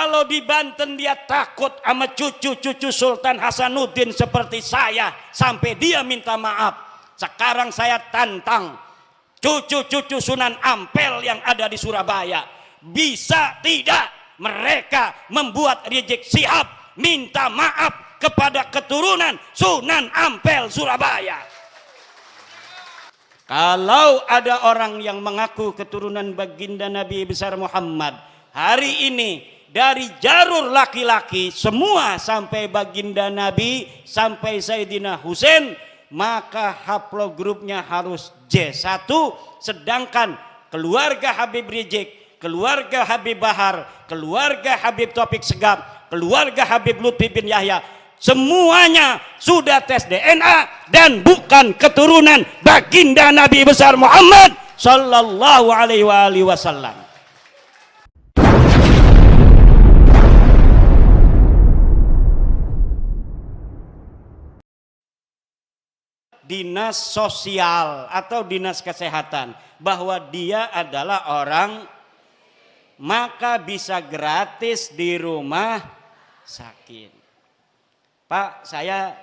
Kalau di Banten dia takut sama cucu-cucu Sultan Hasanuddin seperti saya sampai dia minta maaf. Sekarang saya tantang cucu-cucu Sunan Ampel yang ada di Surabaya. Bisa tidak mereka membuat Rizik Syihab minta maaf kepada keturunan Sunan Ampel Surabaya? Kalau ada orang yang mengaku keturunan baginda Nabi besar Muhammad, hari ini dari jalur laki-laki semua sampai baginda Nabi sampai Sayyidina Husain, maka haplogrupnya harus J1, sedangkan keluarga Habib Rizik, keluarga Habib Bahar, keluarga Habib Taufik Segaf, keluarga Habib Lutfi bin Yahya, semuanya sudah tes DNA dan bukan keturunan baginda Nabi besar Muhammad sallallahu alaihi wasallam. Dinas sosial atau dinas kesehatan bahwa dia adalah orang, maka bisa gratis di rumah sakit. Pak, saya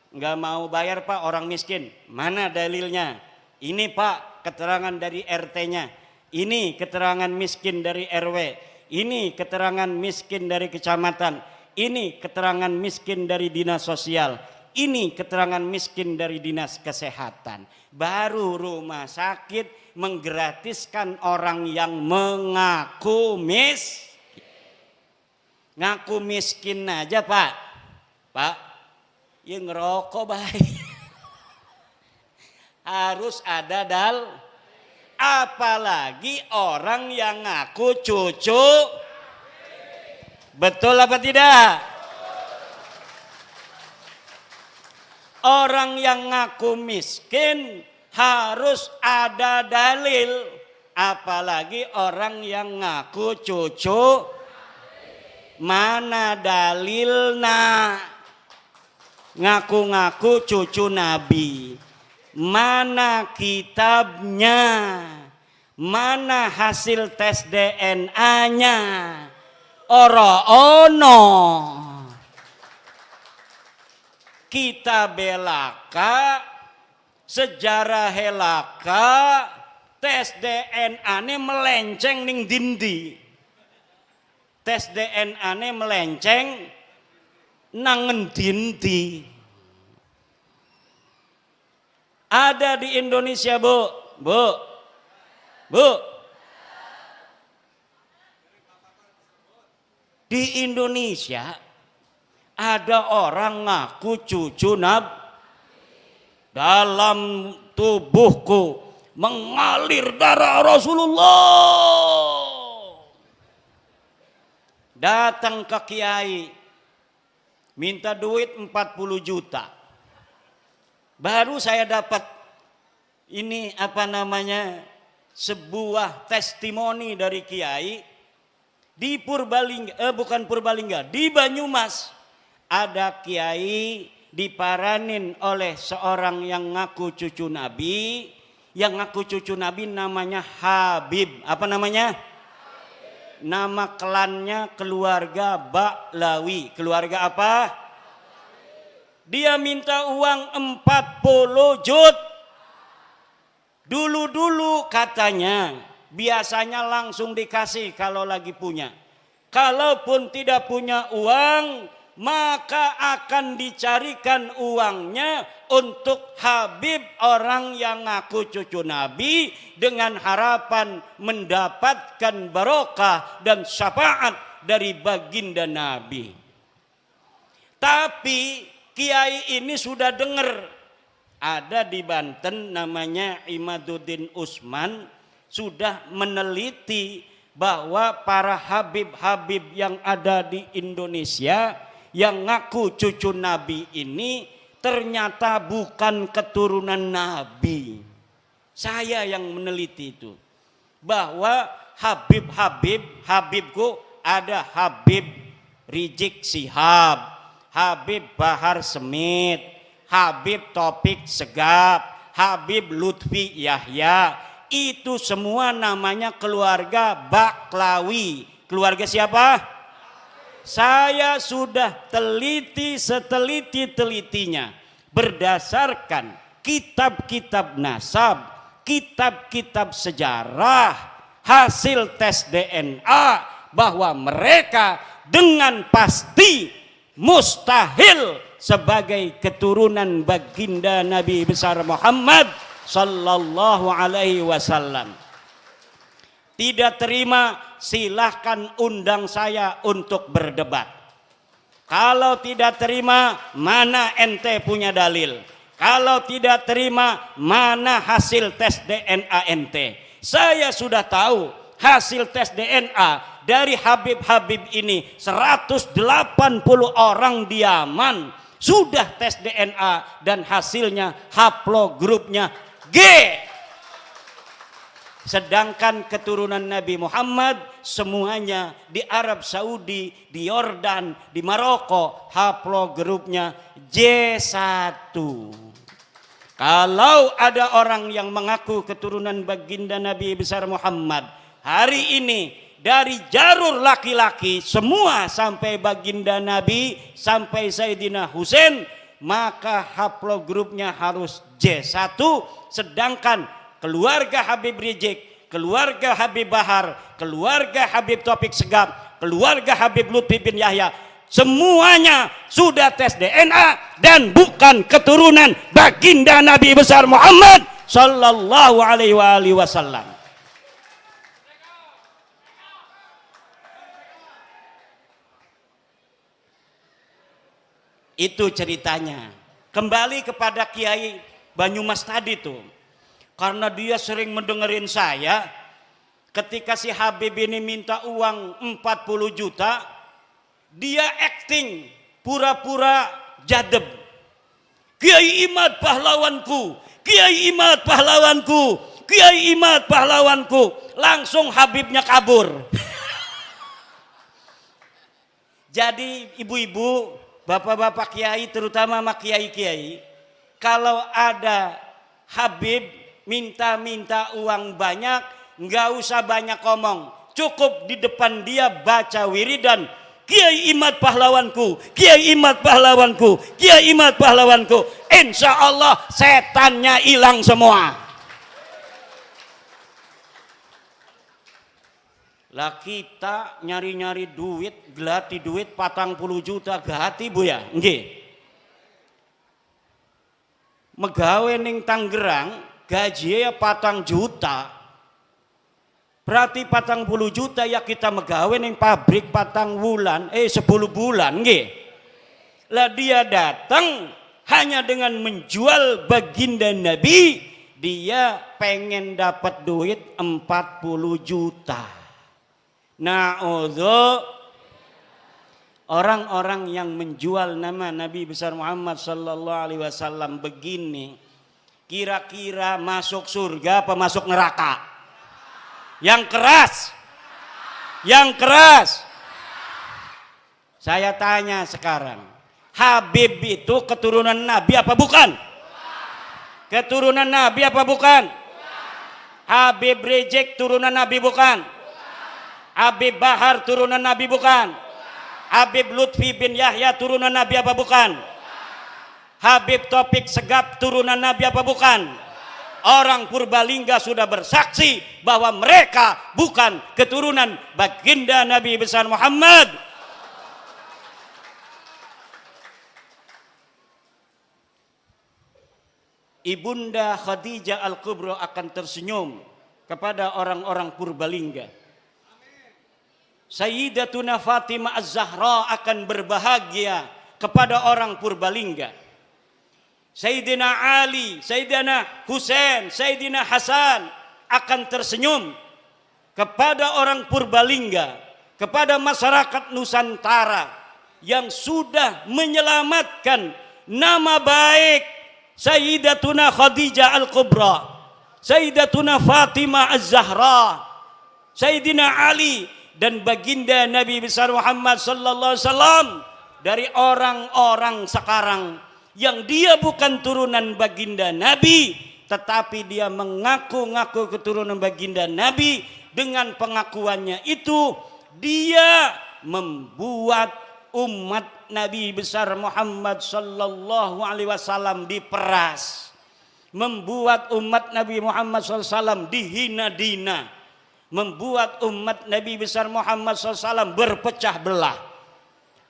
nggak mau bayar Pak, orang miskin. Mana dalilnya? Ini Pak, keterangan dari RT-nya. Ini keterangan miskin dari RW. Ini keterangan miskin dari kecamatan. Ini keterangan miskin dari dinas sosial. Ini keterangan miskin dari dinas kesehatan. Baru rumah sakit menggratiskan orang yang mengaku miskin. Ngaku miskin aja Pak. Pak, ya ngerokok baik. Harus ada apalagi orang yang ngaku cucu. Betul apa tidak? Orang yang ngaku miskin harus ada dalil, apalagi orang yang ngaku cucu. Mana dalilnya? Ngaku-ngaku cucu Nabi, mana kitabnya, mana hasil tes DNA, ono kita belaka, sejarah helaka, tes DNA ini melenceng ning dindi, tes DNA ini melenceng nangen dindi. Ada di Indonesia Bu. Di Indonesia ada orang ngaku cucu Nabi. Dalam tubuhku mengalir darah Rasulullah. Datang ke kiai minta duit 40 juta. Baru saya dapat ini sebuah testimoni dari kiai di Purbalingga, bukan Purbalingga, di Banyumas. Ada kiai diparanin oleh seorang yang ngaku cucu Nabi. Yang ngaku cucu Nabi namanya Habib. Apa namanya? Nama klannya keluarga Baklawi. Keluarga apa? Dia minta uang 40 juta. Dulu-dulu katanya biasanya langsung dikasih kalau lagi punya. Kalaupun tidak punya uang, maka akan dicarikan uangnya untuk Habib, orang yang ngaku cucu Nabi, dengan harapan mendapatkan barokah dan syafaat dari baginda Nabi. Tapi kiai ini sudah dengar, ada di Banten namanya Imaduddin Usman, sudah meneliti bahwa para habib-habib yang ada di Indonesia yang ngaku cucu Nabi ini ternyata bukan keturunan Nabi. Saya yang meneliti itu, bahwa Habibku ada Habib Rizik Syihab, Habib Bahar Smith, Habib Taufik Segaf, Habib Lutfi Yahya. Itu semua namanya keluarga Baklawi. Keluarga siapa? Saya sudah teliti seteliti-telitinya berdasarkan kitab-kitab nasab, kitab-kitab sejarah, hasil tes DNA, bahwa mereka dengan pasti mustahil sebagai keturunan baginda Nabi besar Muhammad sallallahu alaihi wasallam. Tidak terima, silahkan undang saya untuk berdebat. Kalau tidak terima, mana ente punya dalil? Kalau tidak terima, mana hasil tes DNA ente? Saya sudah tahu hasil tes DNA dari Habib-Habib ini, 180 orang di Yaman sudah tes DNA dan hasilnya haplogrupnya G. Sedangkan keturunan Nabi Muhammad semuanya di Arab Saudi, di Yordan, di Maroko, haplogrupnya J1. Kalau ada orang yang mengaku keturunan baginda Nabi besar Muhammad, hari ini dari jalur laki-laki semua sampai baginda Nabi, sampai Sayyidina Husain, maka haplogrupnya harus J1. Sedangkan keluarga Habib Rizik, keluarga Habib Bahar, keluarga Habib Taufik Segaf, keluarga Habib Lutfi bin Yahya, semuanya sudah tes DNA dan bukan keturunan baginda Nabi besar Muhammad sallallahu alaihi wasallam. Itu ceritanya. Kembali kepada Kiai Banyumas tadi tuh. Karena dia sering mendengerin saya, ketika si Habib ini minta uang 40 juta, dia acting pura-pura jadeb. Kiai Imad pahlawanku, Kiai Imad pahlawanku, Kiai Imad pahlawanku. Langsung Habibnya kabur. Jadi ibu-ibu, bapak-bapak kiai, terutama sama kiai-kiai, kalau ada Habib minta uang banyak, nggak usah banyak ngomong, cukup di depan dia baca wiridan, Kiai Imad pahlawanku, Kiai Imad pahlawanku, Kiai Imad pahlawanku. Insya Allah setannya hilang semua. Lah kita nyari-nyari duit, gelati duit 40 juta gati bu ya, nggih. Megawe ning Tangerang gaji ya 4 juta, berarti 40 juta ya kita megawe ning pabrik 4 bulan, 10 bulan nggih. Lah dia datang hanya dengan menjual baginda Nabi, dia pengen dapat duit 40 juta. Na'udzu, orang-orang yang menjual nama Nabi besar Muhammad sallallahu alaihi wasallam begini, kira-kira masuk surga apa masuk neraka? Yang keras, yang keras. Saya tanya sekarang, Habib itu keturunan Nabi apa bukan? Keturunan Nabi apa bukan? Habib Rizik turunan Nabi bukan? Habib Bahar turunan Nabi bukan? Habib Lutfi bin Yahya turunan Nabi apa bukan? Habib Taufik Segaf turunan Nabi apa bukan? Orang Purbalingga sudah bersaksi bahwa mereka bukan keturunan baginda Nabi besar Muhammad. Ibunda Khadijah Al-Kubra akan tersenyum kepada orang-orang Purbalingga. Sayyidatuna Fatimah Az-Zahra akan berbahagia kepada orang Purbalingga. Sayyidina Ali, Sayyidina Husain, Sayyidina Hasan akan tersenyum kepada orang Purbalingga, kepada masyarakat Nusantara yang sudah menyelamatkan nama baik Sayyidatuna Khadijah Al-Kubra, Sayyidatuna Fatimah Az-Zahra, Sayyidina Ali dan baginda Nabi besar Muhammad sallallahu alaihi wasallam dari orang-orang sekarang yang dia bukan turunan baginda Nabi, tetapi dia mengaku-ngaku keturunan baginda Nabi. Dengan pengakuannya itu dia membuat umat Nabi besar Muhammad sallallahu alaihi wasallam diperas, membuat umat Nabi Muhammad SAW dihina-dina, membuat umat Nabi besar Muhammad SAW berpecah belah.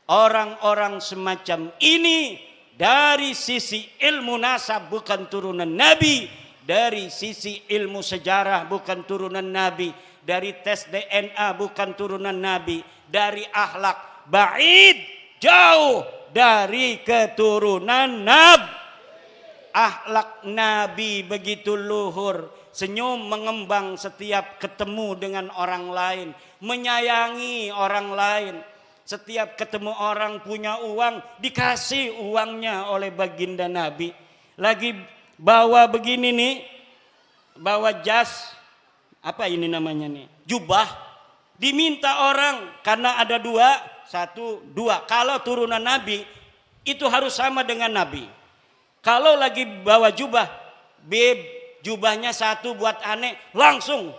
Orang-orang semacam ini dari sisi ilmu nasab bukan turunan Nabi, dari sisi ilmu sejarah bukan turunan Nabi, dari tes DNA bukan turunan Nabi, dari akhlak ba'id, jauh dari keturunan Nabi. Akhlak Nabi begitu luhur, senyum mengembang setiap ketemu dengan orang lain, menyayangi orang lain. Setiap ketemu orang punya uang, dikasih uangnya oleh baginda Nabi. Lagi bawa begini nih, bawa jas, apa ini namanya nih, jubah, diminta orang karena ada dua, satu, dua. Kalau turunan Nabi itu harus sama dengan Nabi. Kalau lagi bawa jubah, beb, jubahnya satu buat aneh, langsung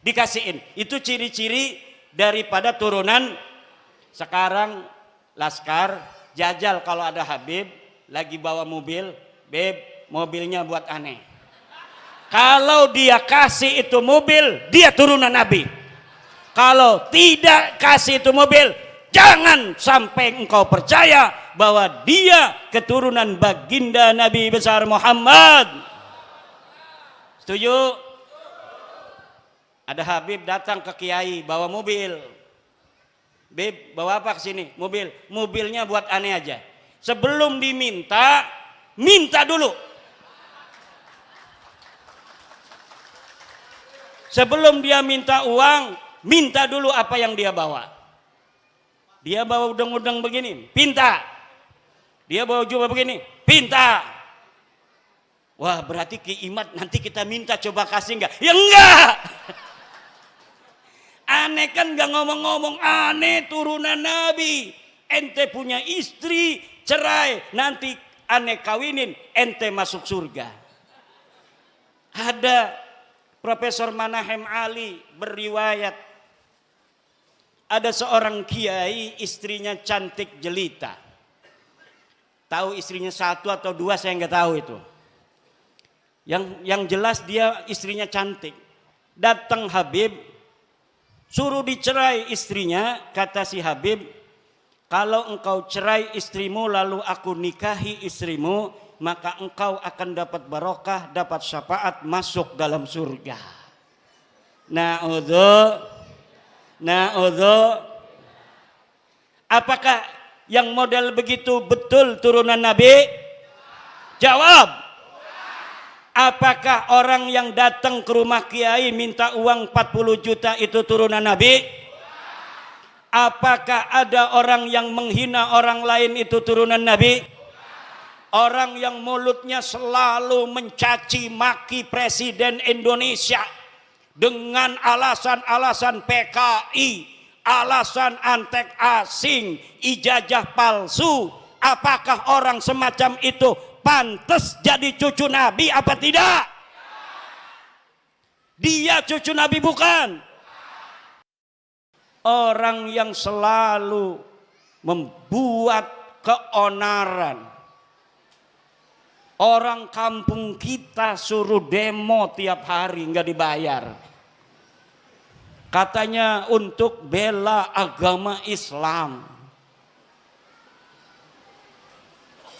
dikasihin. Itu ciri-ciri daripada turunan. Sekarang Laskar jajal kalau ada Habib lagi bawa mobil, beb, mobilnya buat aneh. Kalau dia kasih itu mobil, dia turunan Nabi. Kalau tidak kasih itu mobil, jangan sampai engkau percaya bahwa dia keturunan baginda Nabi besar Muhammad. Setuju? Ada Habib datang ke kiai bawa mobil. Beb, bawa apa ke sini? Mobil. Mobilnya buat aneh aja. Sebelum diminta, minta dulu. Sebelum dia minta uang, minta dulu apa yang dia bawa. Dia bawa udang-udang begini, pinta. Dia bawa jubah begini, pinta. Wah, berarti Ki Imad nanti kita minta coba kasih enggak? Ya enggak. Aneh kan enggak ngomong-ngomong, aneh turunan Nabi. Ente punya istri, cerai, nanti aneh kawinin, ente masuk surga. Ada Profesor Manahem Ali beriwayat, ada seorang kiai istrinya cantik jelita. Tahu istrinya satu atau dua saya nggak tahu itu. Yang jelas dia istrinya cantik. Datang Habib, suruh dicerai istrinya. Kata si Habib, kalau engkau cerai istrimu lalu aku nikahi istrimu, maka engkau akan dapat barokah, dapat syafaat, masuk dalam surga. Na'udzu. Apakah yang model begitu betul turunan Nabi? Jawab. Apakah orang yang datang ke rumah kiai minta uang 40 juta itu turunan Nabi? Apakah ada orang yang menghina orang lain itu turunan Nabi? Orang yang mulutnya selalu mencaci maki Presiden Indonesia dengan alasan-alasan PKI, alasan antek asing, ijazah palsu. Apakah orang semacam itu pantas jadi cucu Nabi apa tidak? Dia cucu Nabi bukan. Orang yang selalu membuat keonaran. Orang kampung kita suruh demo tiap hari nggak dibayar. Katanya untuk bela agama Islam.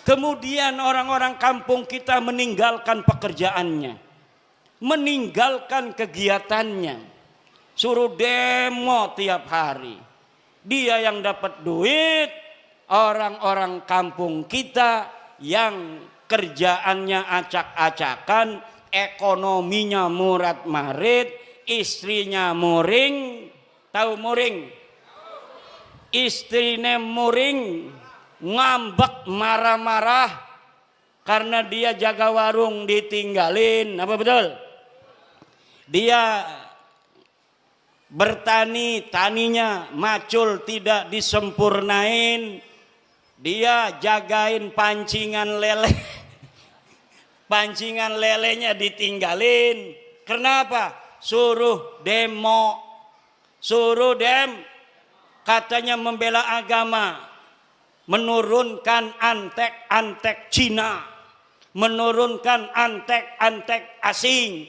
Kemudian orang-orang kampung kita meninggalkan pekerjaannya, meninggalkan kegiatannya, suruh demo tiap hari. Dia yang dapat duit, orang-orang kampung kita yang kerjaannya acak-acakan, ekonominya murat-marit, istrinya muring. Tahu muring? Istrinya muring, ngambek, marah-marah karena dia jaga warung ditinggalin. Apa betul? Dia bertani, taninya macul tidak disempurnain. Dia jagain pancingan lele, pancingan lelenya ditinggalin. Kenapa? Suruh demo, suruh katanya membela agama, menurunkan antek-antek Cina, menurunkan antek-antek asing.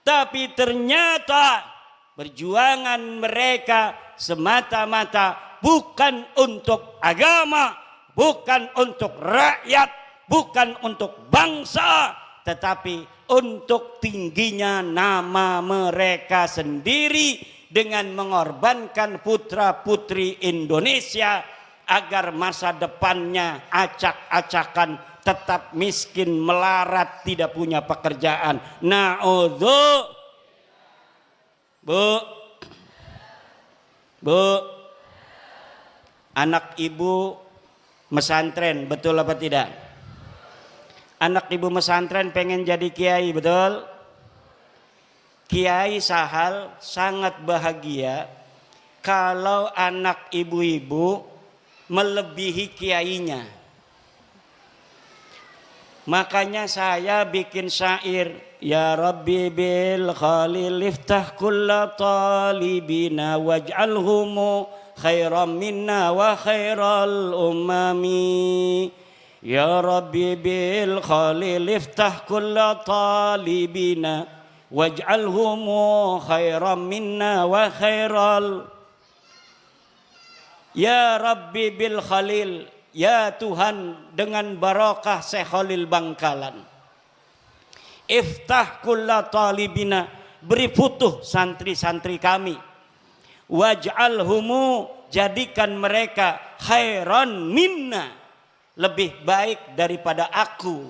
Tapi ternyata perjuangan mereka semata-mata bukan untuk agama, bukan untuk rakyat, bukan untuk bangsa, tetapi untuk tingginya nama mereka sendiri dengan mengorbankan putra-putri Indonesia agar masa depannya acak-acakan, tetap miskin, melarat, tidak punya pekerjaan. Na'udzu. Bu, anak ibu mesantren, betul apa tidak? Anak ibu mesantren pengen jadi kiai, betul? Kiai Sahal sangat bahagia kalau anak ibu-ibu melebihi kiainya. Makanya saya bikin syair, ya Rabbi bil khalil iftah kulla talibina waj'alhum khairan minna wa khairal umami. Ya Rabbi bil khalil iftah kulla talibina waj'alhum khairan minna wa khairal. Ya Rabbi bil khalil, ya Tuhan dengan barakah Syekh Khalil Bangkalan, iftah kulla talibina, beri futuh santri-santri kami, waj'alhumu, jadikan mereka khairan minna, lebih baik daripada aku,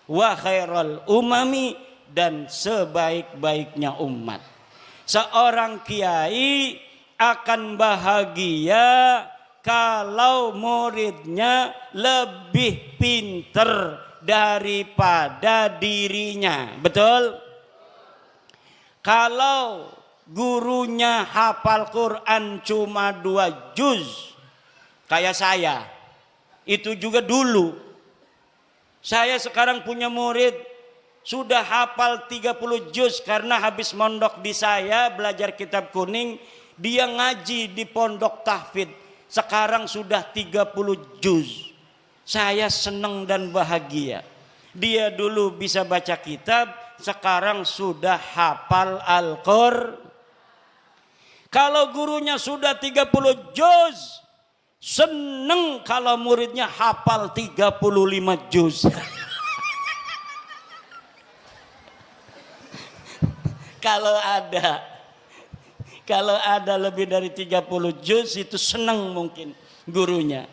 wa khairal umami, dan sebaik-baiknya umat. Seorang kiai akan bahagia kalau muridnya lebih pinter daripada dirinya, betul? Kalau gurunya hafal Quran cuma 2 juz kayak saya, itu juga dulu. Saya sekarang punya murid sudah hafal 30 juz karena habis mondok di saya belajar kitab kuning, dia ngaji di pondok tahfidz. Sekarang sudah 30 juz. Saya senang dan bahagia. Dia dulu bisa baca kitab, sekarang sudah hafal Al-Qur'an. Kalau gurunya sudah 30 juz, senang kalau muridnya hafal 35 juz. Kalau ada lebih dari 30 juz itu senang mungkin gurunya.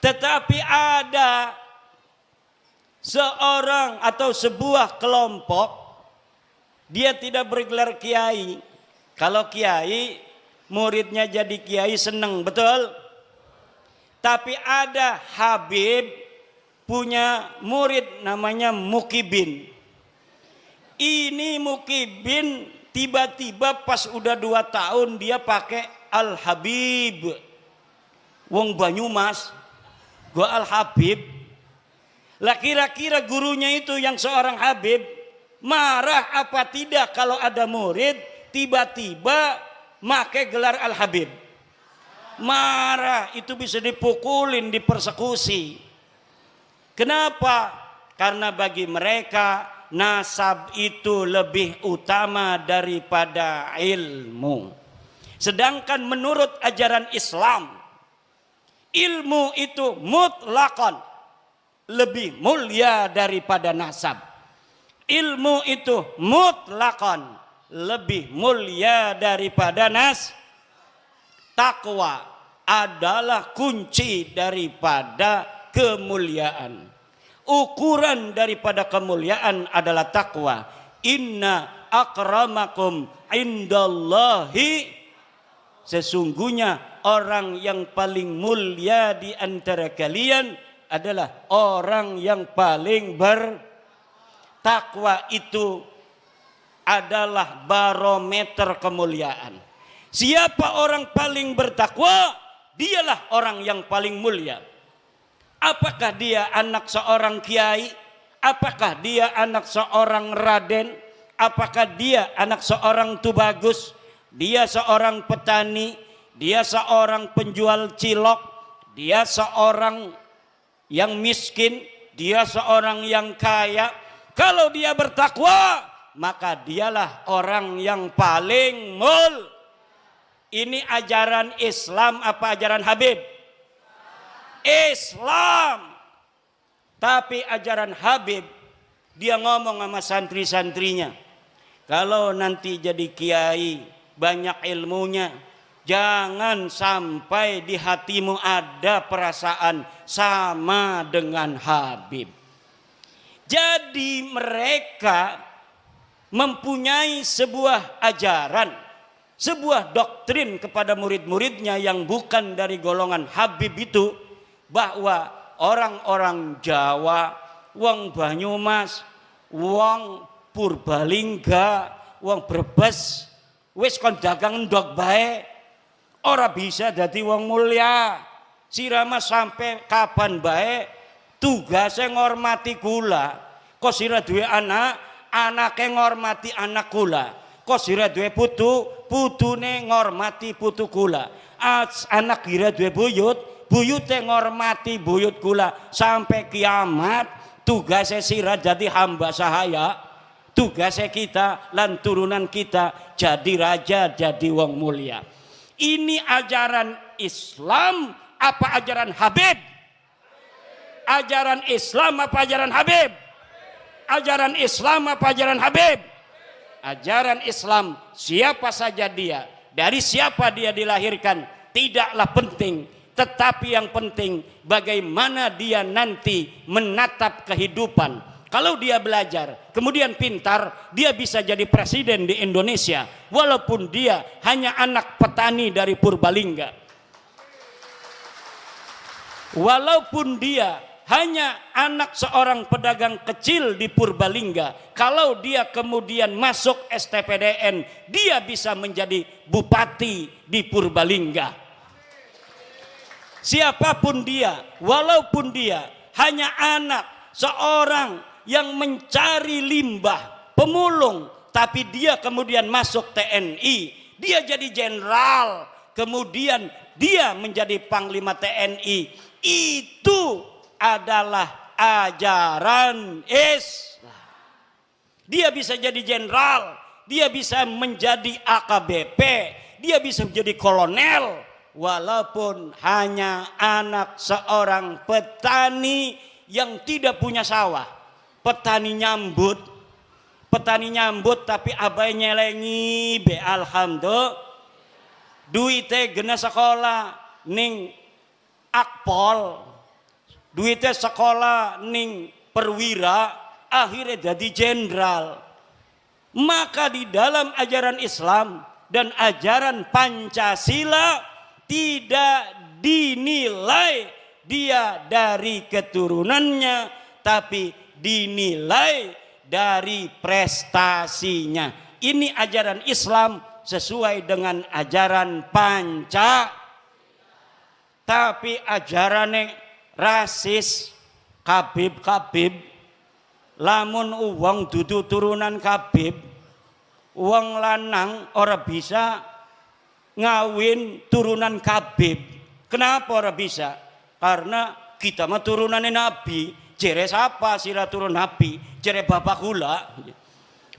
Tetapi ada seorang atau sebuah kelompok, dia tidak bergelar kiai. Kalau kiai, muridnya jadi kiai senang, betul? Tapi ada Habib punya murid namanya Mukibin. Ini Mukibin tiba-tiba pas udah 2 tahun dia pakai Al-Habib. Wong Banyumas, gua Al-Habib. Lah kira-kira gurunya itu yang seorang Habib marah apa tidak kalau ada murid tiba-tiba pakai gelar Al-Habib? Marah, itu bisa dipukulin, dipersekusi. Kenapa? Karena bagi mereka nasab itu lebih utama daripada ilmu. Sedangkan menurut ajaran Islam, ilmu itu mutlakon lebih mulia daripada nasab. Ilmu itu mutlakon lebih mulia daripada takwa adalah kunci daripada kemuliaan. Ukuran daripada kemuliaan adalah takwa. Inna akramakum indallahi, sesungguhnya orang yang paling mulia di antara kalian adalah orang yang paling bertakwa. Itu adalah barometer kemuliaan. Siapa orang paling bertakwa, dialah orang yang paling mulia. Apakah dia anak seorang kiai? Apakah dia anak seorang raden? Apakah dia anak seorang tubagus? Dia seorang petani? dia seorang penjual cilok, dia seorang yang miskin, dia seorang yang kaya. Kalau dia bertakwa, maka dialah orang yang paling mulia. Ini ajaran Islam apa ajaran Habib? Islam. Tapi ajaran Habib, dia ngomong sama santri-santrinya, kalau nanti jadi kiai banyak ilmunya, jangan sampai di hatimu ada perasaan sama dengan Habib. Jadi mereka mempunyai sebuah ajaran, sebuah doktrin kepada murid-muridnya yang bukan dari golongan Habib itu, bahwa orang-orang Jawa, wong Banyumas, wong Purbalingga, wong Brebes, wis kon dagang ndok bae, ora bisa dadi wong mulia. Sirama sampai kapan bae tugasnya ngormati kula. Kok sira duwe anak, anake ngormati anak kula. Kok sira duwe putu, putune ngormati putu kula. Anak kira duwe buyut, buyute ngormati buyut kula. Sampai kiamat tugasnya sira jadi hamba sahaya, tugasnya kita lan turunan kita jadi raja, jadi wong mulia. Ini ajaran Islam apa ajaran Habib? Ajaran Islam apa ajaran Habib? Ajaran Islam apa ajaran Habib? Ajaran Islam, siapa saja dia, dari siapa dia dilahirkan tidaklah penting, tetapi yang penting bagaimana dia nanti menatap kehidupan. Kalau dia belajar kemudian pintar, dia bisa jadi presiden di Indonesia walaupun dia hanya anak petani dari Purbalingga, walaupun dia hanya anak seorang pedagang kecil di Purbalingga. Kalau dia kemudian masuk STPDN, dia bisa menjadi bupati di Purbalingga. Siapapun dia, walaupun dia hanya anak seorang yang mencari limbah, pemulung, tapi dia kemudian masuk TNI, dia jadi jenderal, kemudian dia menjadi panglima TNI. Itu adalah ajaran Islam. Dia bisa jadi jenderal, dia bisa menjadi AKBP, dia bisa menjadi kolonel, walaupun hanya anak seorang petani yang tidak punya sawah. Petani nyambut tapi abai nyelengi be alhamdulillah duite gena sekolah ning Akpol, duitnya sekolah ning perwira, akhirnya jadi jenderal. Maka di dalam ajaran Islam dan ajaran Pancasila tidak dinilai dia dari keturunannya, tapi dinilai dari prestasinya. Ini ajaran Islam sesuai dengan ajaran Pancasila. Tapi ajarannya rasis, Kabib, lamun uang dudu turunan Kabib, uang lanang ora bisa ngawin turunan Kabib. Kenapa ora bisa? Karena kita mah turunannya Nabi. Jere siapa sira turun Nabi? Jere bapak kula.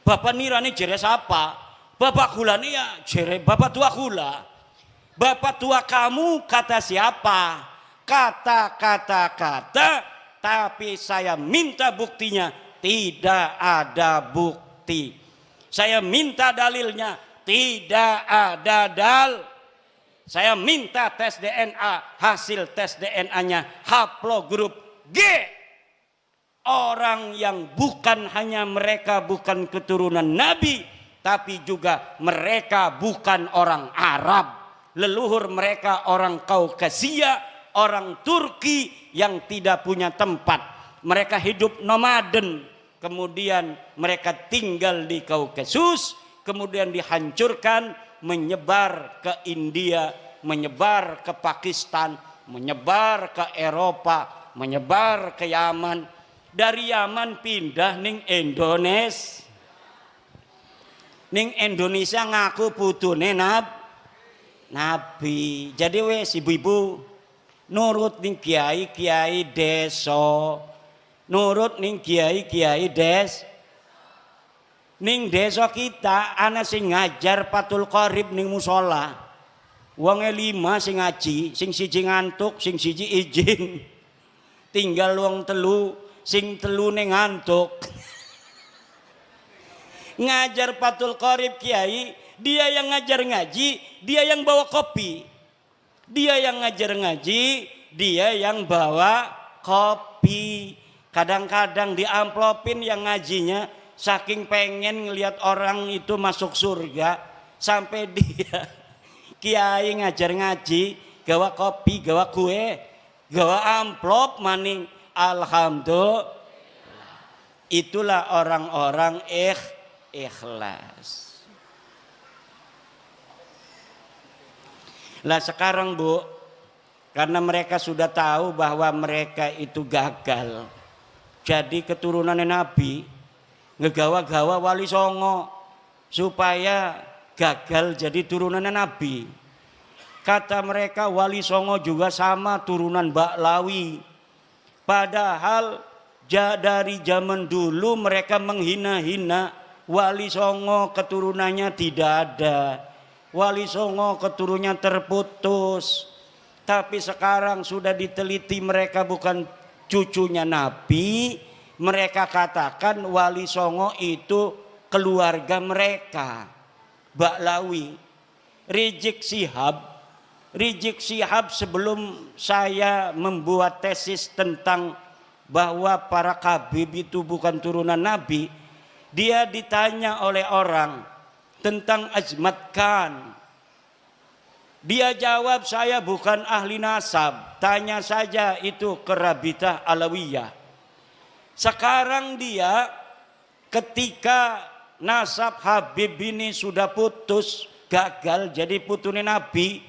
Bapak nirani jere siapa? Bapak kula nih ya jere bapak tua kula. Bapak tua kamu kata siapa? Kata, tapi saya minta buktinya. Tidak ada bukti. Saya minta dalilnya. Tidak ada saya minta tes DNA. Hasil tes DNA-nya haplogrup G. Orang yang bukan hanya mereka bukan keturunan Nabi, tapi juga mereka bukan orang Arab. Leluhur mereka orang Kaukasia, orang Turki yang tidak punya tempat. Mereka hidup nomaden, kemudian mereka tinggal di Kaukasus, kemudian dihancurkan, menyebar ke India, menyebar ke Pakistan, menyebar ke Eropa, menyebar ke Yaman. Dari Yaman pindah ning Indonesia. Ning Indonesia ngaku putune Nabi. Nabi. Jadi wes ibu-ibu nurut ning kiai-kiai desa. Nurut ning kiai-kiai ning desa kita ana sing ngajar Fathul Qorib ning musola. Wonge 5 sing ngaji, sing siji ngantuk, sing siji izin. Tinggal wong telu, sing telune ngantuk. Ngajar Fathul Qorib kiai, dia yang ngajar ngaji, dia yang bawa kopi. Dia yang ngajar ngaji, dia yang bawa kopi. Kadang-kadang diamplopin yang ngajinya, saking pengen ngelihat orang itu masuk surga, sampai dia kiai ngajar ngaji, gawa kopi, gawa kue, gawa amplop maning. Alhamdulillah. Itulah orang-orang ikhlas. Lah sekarang Bu, karena mereka sudah tahu bahwa mereka itu gagal jadi keturunan Nabi, ngegawa-gawa Wali Songo supaya gagal jadi turunan Nabi. Kata mereka Wali Songo juga sama turunan Baklawi. Padahal dari zaman dulu mereka menghina-hina Wali Songo, keturunannya tidak ada. Wali Songo keturunannya terputus. Tapi sekarang sudah diteliti mereka bukan cucunya Nabi. Mereka katakan Wali Songo itu keluarga mereka, Baklawi. Rizik Syihab sebelum saya membuat tesis tentang bahwa para Khabib itu bukan turunan Nabi, dia ditanya oleh orang tentang Azmat Khan. Dia jawab, saya bukan ahli nasab, tanya saja itu ke Rabitah Alawiyah. Sekarang dia ketika nasab Habib ini sudah putus, gagal jadi putune Nabi,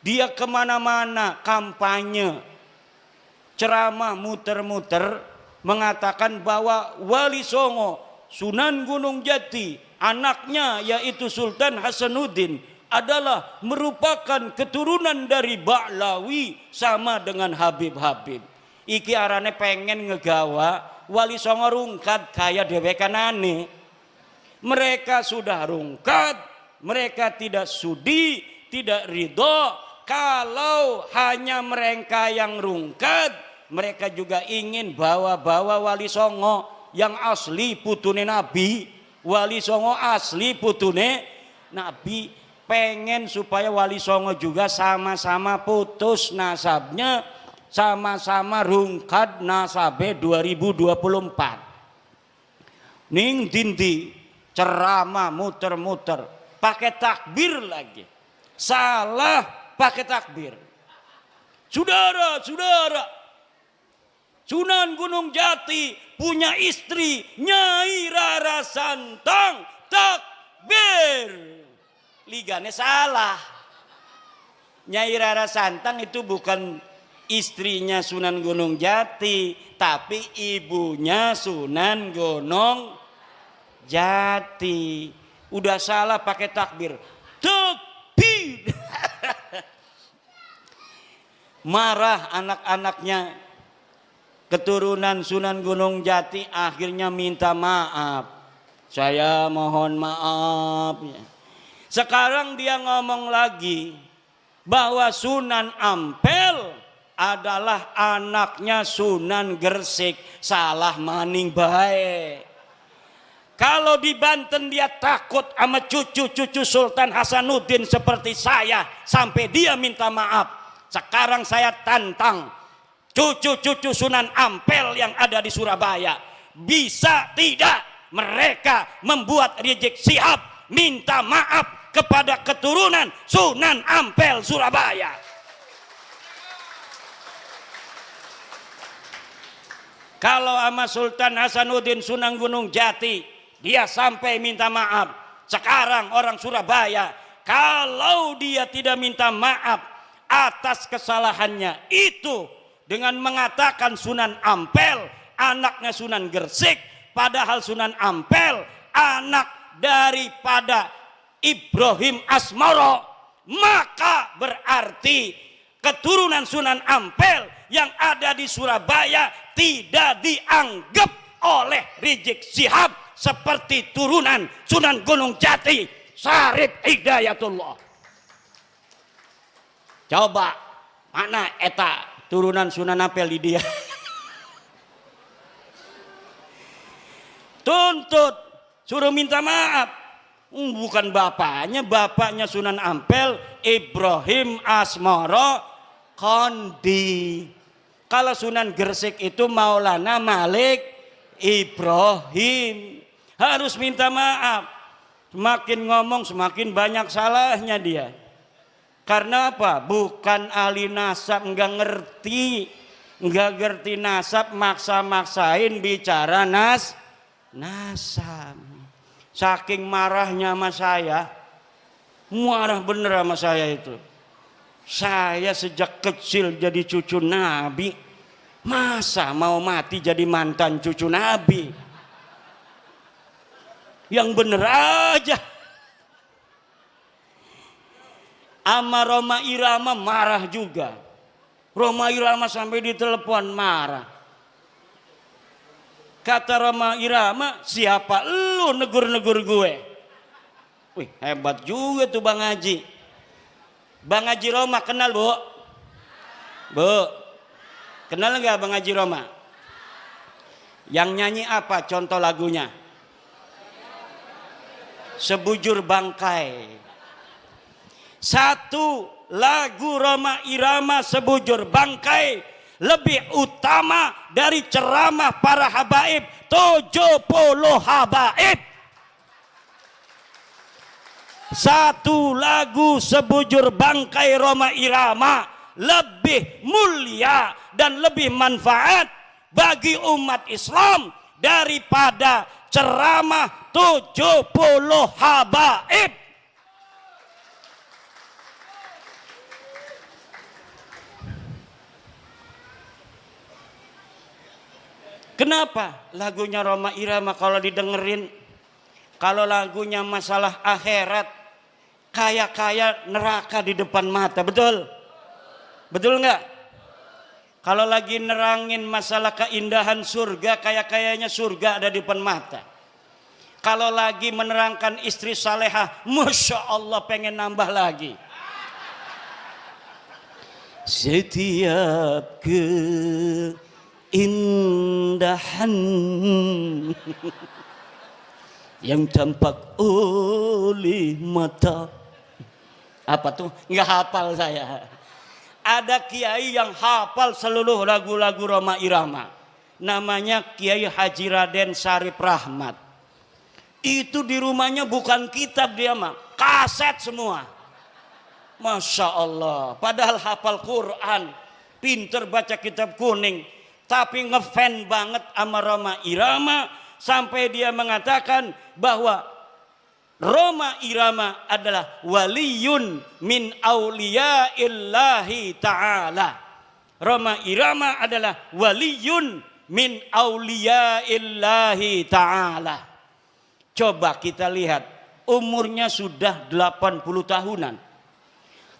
dia kemana-mana kampanye, ceramah muter-muter mengatakan bahwa Wali Songo Sunan Gunung Jati, anaknya yaitu Sultan Hasanuddin adalah merupakan keturunan dari Baklawi sama dengan Habib-Habib. Iki arane pengen ngegawa Wali Songo rungkat kaya dewekanane. Mereka sudah rungkat, mereka tidak sudi, tidak ridho. Kalau hanya mereka yang rungkat, mereka juga ingin bawa-bawa Wali Songo yang asli putune Nabi. Wali Songo asli putune Nabi. Pengen supaya Wali Songo juga sama-sama putus nasabnya, sama-sama rungkat nasabe 2024. Ning dindi ceramah muter-muter pakai takbir lagi. Salah pakai takbir. Saudara-saudara, Sunan Gunung Jati punya istri Nyai Rara Santang, takbir. Ligane salah. Nyai Rara Santang itu bukan istrinya Sunan Gunung Jati, tapi ibunya Sunan Gunung Jati. Udah salah pakai takbir. Takbir. Marah anak-anaknya keturunan Sunan Gunung Jati, akhirnya minta maaf. Saya mohon maaf. Sekarang dia ngomong lagi bahwa Sunan Ampel adalah anaknya Sunan Gresik. Salah maning bae. Kalau di Banten dia takut sama cucu-cucu Sultan Hasanuddin seperti saya sampai dia minta maaf. Sekarang saya tantang cucu-cucu Sunan Ampel yang ada di Surabaya, bisa tidak mereka membuat Rizik Syihab minta maaf kepada keturunan Sunan Ampel Surabaya? Kalau sama Sultan Hasanuddin Sunan Gunung Jati dia sampai minta maaf, sekarang orang Surabaya kalau dia tidak minta maaf atas kesalahannya itu dengan mengatakan Sunan Ampel anaknya Sunan Gresik, padahal Sunan Ampel anak daripada Ibrahim Asmoro, maka berarti keturunan Sunan Ampel yang ada di Surabaya tidak dianggap oleh Rizik Syihab seperti turunan Sunan Gunung Jati Syarif Hidayatullah. Coba mana eta turunan Sunan Ampel di dia? Tuntut, suruh minta maaf. Bukan bapaknya Sunan Ampel Ibrahim Asmoro Kondi. Kalau Sunan Gresik itu Maulana Malik Ibrahim. Harus minta maaf. Semakin ngomong semakin banyak salahnya dia. Karena apa? Bukan ahli nasab, nggak ngerti nasab, maksa-maksain bicara nasab. Saking marahnya sama saya, marah bener sama saya itu. Saya sejak kecil jadi cucu Nabi, masa mau mati jadi mantan cucu Nabi? Yang bener aja. Ama Roma Irama marah juga. Roma Irama sampai ditelepon marah. Kata Roma Irama, siapa lu negur-negur gue? Wih, hebat juga tuh Bang Haji. Bang Haji Roma kenal, Bu? Bu, kenal nggak Bang Haji Roma? Yang nyanyi apa contoh lagunya? Sebujur Bangkai. Satu lagu Roma Irama Sebujur Bangkai lebih utama dari ceramah para habaib 70 habaib. Satu lagu Sebujur Bangkai Roma Irama lebih mulia dan lebih manfaat bagi umat Islam daripada ceramah 70 habaib. Kenapa lagunya Roma Irama kalau didengerin, kalau lagunya masalah akhirat, kayak neraka di depan mata, betul? Betul nggak? Kalau lagi nerangin masalah keindahan surga, kayaknya surga ada di depan mata. Kalau lagi menerangkan istri salehah, Masya Allah pengen nambah lagi. Setiap keindahan yang tampak oleh mata. Apa tuh? Nggak hafal saya. Ada kiai yang hafal seluruh lagu-lagu Roma Irama. Namanya Kiai Haji Raden Syarif Rahmat. Itu di rumahnya bukan kitab dia mah, kaset semua. Masya Allah. Padahal hafal Quran, pinter baca kitab kuning. Tapi ngefan banget sama Roma Irama sampai dia mengatakan bahwa Roma Irama adalah waliyun min auliyaillahi ta'ala. Roma Irama adalah waliyun min auliyaillahi ta'ala. Coba kita lihat, umurnya sudah 80 tahunan.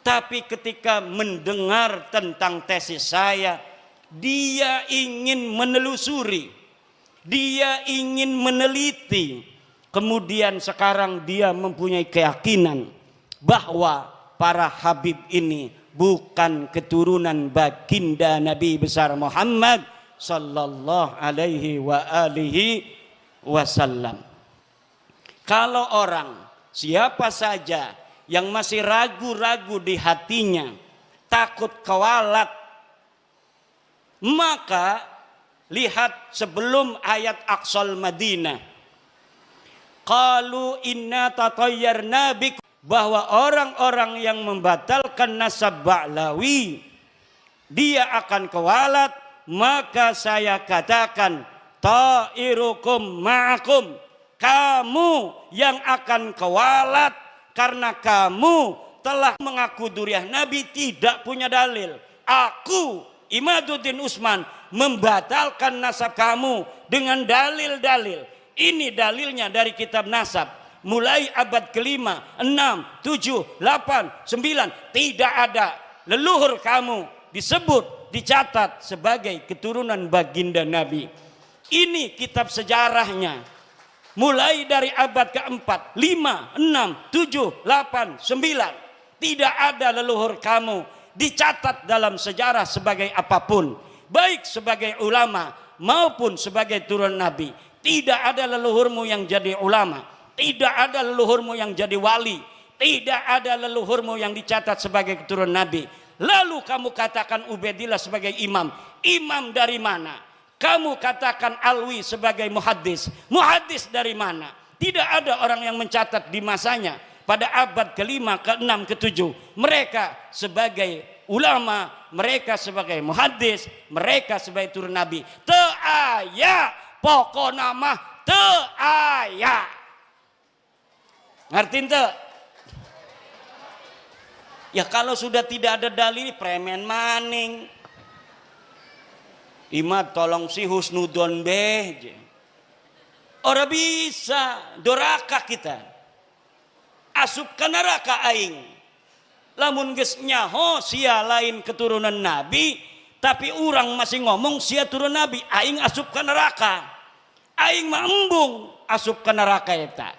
Tapi ketika mendengar tentang tesis saya, dia ingin menelusuri, dia ingin meneliti. Kemudian sekarang dia mempunyai keyakinan bahwa para habib ini bukan keturunan baginda Nabi besar Muhammad sallallahu alaihi wa alihi wasallam. Kalau orang siapa saja yang masih ragu-ragu di hatinya, takut kewalat, maka lihat sebelum ayat Aqsal Madinah. Qalu inna tatayyarna bik, bahwa orang-orang yang membatalkan nasab Ba'lawi dia akan kewalat, maka saya katakan ta'irukum ma'akum, kamu yang akan kewalat karena kamu telah mengaku duriah Nabi tidak punya dalil. Aku Imaduddin Usman membatalkan nasab kamu dengan dalil-dalil. Ini dalilnya dari kitab nasab. mulai abad kelima, 6, 7, 8, 9, tidak ada leluhur kamu disebut, dicatat sebagai keturunan baginda Nabi. Ini kitab sejarahnya. Mulai dari abad keempat, 5, 6, 7, 8, 9. Tidak ada leluhur kamu dicatat dalam sejarah sebagai apapun. Baik sebagai ulama maupun sebagai turunan Nabi. Tidak ada leluhurmu yang jadi ulama. Tidak ada leluhurmu yang jadi wali. Tidak ada leluhurmu yang dicatat sebagai keturunan Nabi. Lalu kamu katakan Ubaidillah sebagai imam. Imam dari mana? Kamu katakan Alwi sebagai muhaddis. Muhaddis dari mana? Tidak ada orang yang mencatat di masanya. Pada abad ke-5, ke-6, ke-7. Mereka sebagai ulama, mereka sebagai muhaddis, mereka sebagai turun Nabi. Teu aya pokona mah teu aya. Ngerti ente? Ya kalau sudah tidak ada dalil, premen maning. Imad tolong si husnudon beh. Ora bisa, doraka kita. Asup ka neraka aing. Lamun geus nyaho sia lain keturunan Nabi, tapi orang masih ngomong sia turun Nabi, aing asup ka neraka. Aing mah embung asup ka neraka eta.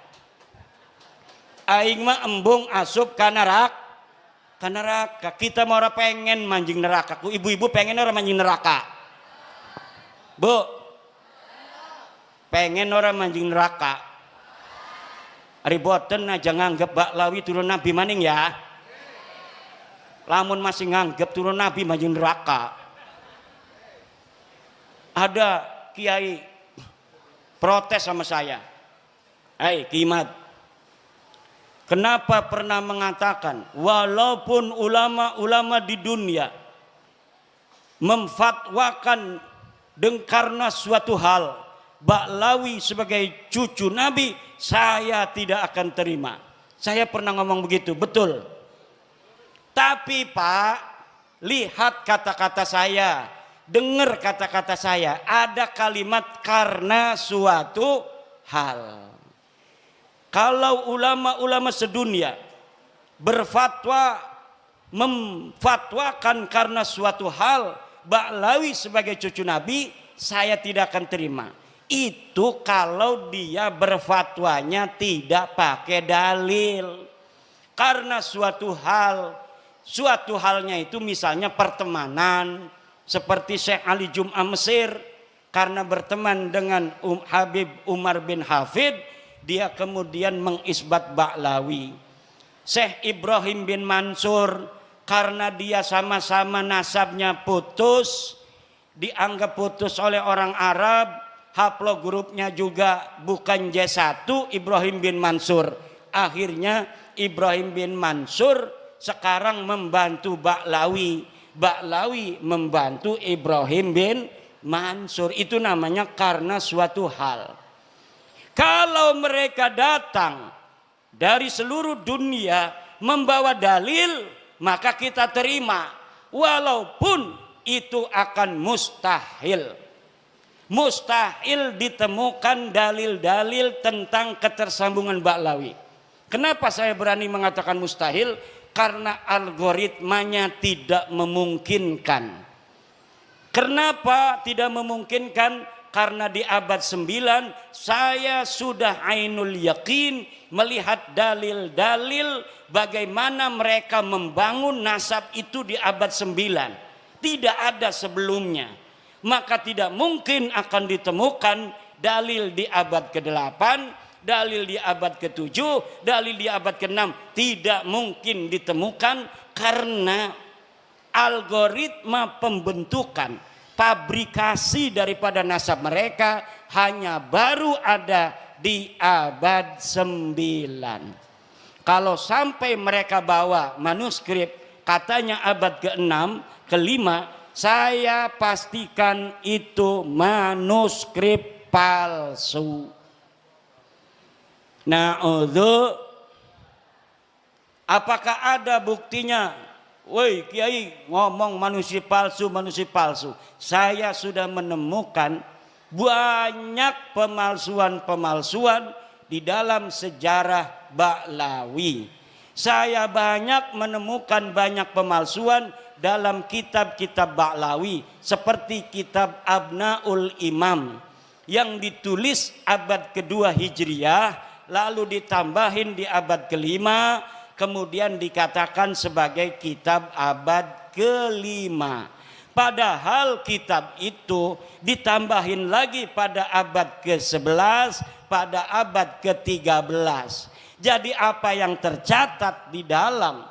Aing mah embung asup ka neraka. Kita mau ora pengen manjing neraka. Ku ibu-ibu pengen ora manjing neraka? Bu, pengen ora manjing neraka? Ari boten aja nganggep Baklawi turun Nabi maning ya. Lamun masih nganggep turun Nabi manjing neraka. Ada kiai protes sama saya. Hai Kimat, kenapa pernah mengatakan walaupun ulama-ulama di dunia memfatwakan karena suatu hal Baklawi sebagai cucu Nabi, saya tidak akan terima. Saya pernah ngomong begitu, betul. Tapi Pak, lihat kata-kata saya, dengar kata-kata saya, ada kalimat karena suatu hal. Kalau ulama-ulama sedunia berfatwa, memfatwakan karena suatu hal Baklawi sebagai cucu Nabi, saya tidak akan terima. Itu kalau dia berfatwanya tidak pakai dalil. Karena suatu halnya itu misalnya pertemanan, seperti Syekh Ali Jum'ah Mesir, karena berteman dengan Habib Umar bin Hafid, dia kemudian mengisbat Baklawi. Syekh Ibrahim bin Mansur, karena dia sama-sama nasabnya putus, dianggap putus oleh orang Arab, haplogrupnya juga bukan J1, Ibrahim bin Mansur. Akhirnya Ibrahim bin Mansur sekarang membantu Baklawi. Baklawi membantu Ibrahim bin Mansur. Itu namanya karena suatu hal. Kalau mereka datang dari seluruh dunia membawa dalil, maka kita terima, walaupun itu akan mustahil. Mustahil ditemukan dalil-dalil tentang ketersambungan Baklawi. Kenapa saya berani mengatakan mustahil? Karena algoritmanya tidak memungkinkan. Kenapa tidak memungkinkan? Karena di abad 9 saya sudah ainul yakin melihat dalil-dalil bagaimana mereka membangun nasab itu di abad 9. Tidak ada sebelumnya. Maka tidak mungkin akan ditemukan dalil di abad ke-8, dalil di abad ke-7, dalil di abad ke-6. Tidak mungkin ditemukan karena algoritma pembentukan, pabrikasi daripada nasab mereka hanya baru ada di abad 9. Kalau sampai mereka bawa manuskrip katanya abad ke-6, ke-5, saya pastikan itu manuskrip palsu. Na'udzu, apakah ada buktinya? Woi Kiai ngomong manusia palsu. Saya sudah menemukan banyak pemalsuan di dalam sejarah Ba'lawi. Saya banyak menemukan banyak pemalsuan dalam kitab-kitab Ba'lawi, seperti kitab Abnaul Imam yang ditulis abad kedua Hijriah, lalu ditambahin di abad kelima, kemudian dikatakan sebagai kitab abad kelima. Padahal kitab itu ditambahin lagi pada abad ke-11, pada abad ke-13. Jadi apa yang tercatat di dalam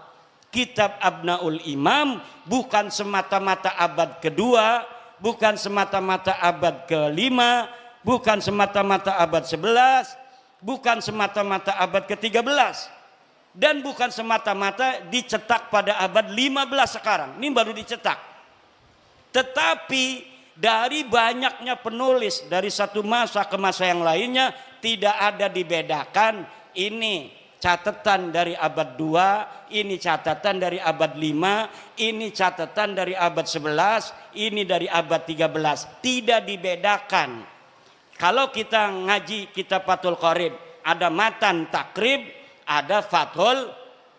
kitab Abnaul Imam bukan semata-mata abad kedua, bukan semata-mata abad kelima, bukan semata-mata abad 11, bukan semata-mata abad ke-13, dan bukan semata-mata dicetak pada abad 15 sekarang. Ini baru dicetak. Tetapi dari banyaknya penulis dari satu masa ke masa yang lainnya tidak ada dibedakan, ini catatan dari abad 2, ini catatan dari abad 5, ini catatan dari abad 11, ini dari abad 13. Tidak dibedakan. Kalau kita ngaji kitab Fathul Qorib, ada matan takrib, ada Fathul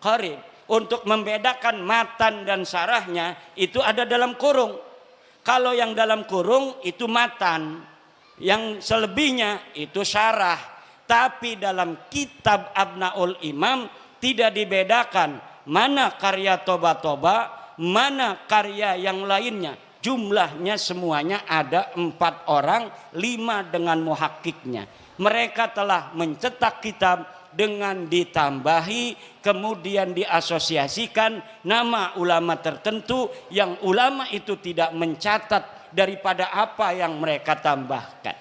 Qorib. Untuk membedakan matan dan syarahnya itu ada dalam kurung. Kalau yang dalam kurung itu matan, yang selebihnya itu syarah. Tapi dalam kitab Abnaul Imam tidak dibedakan mana karya Toba-Toba, mana karya yang lainnya. Jumlahnya semuanya ada 4 orang, 5 dengan muhakkiknya. Mereka telah mencetak kitab dengan ditambahi, kemudian diasosiasikan nama ulama tertentu yang ulama itu tidak mencatat daripada apa yang mereka tambahkan.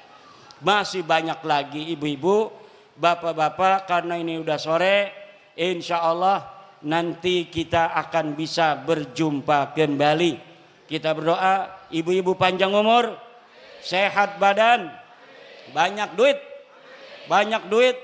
Masih banyak lagi ibu-ibu, bapak-bapak, karena ini udah sore, insya Allah nanti kita akan bisa berjumpa kembali. Kita berdoa, ibu-ibu panjang umur, sehat badan, banyak duit,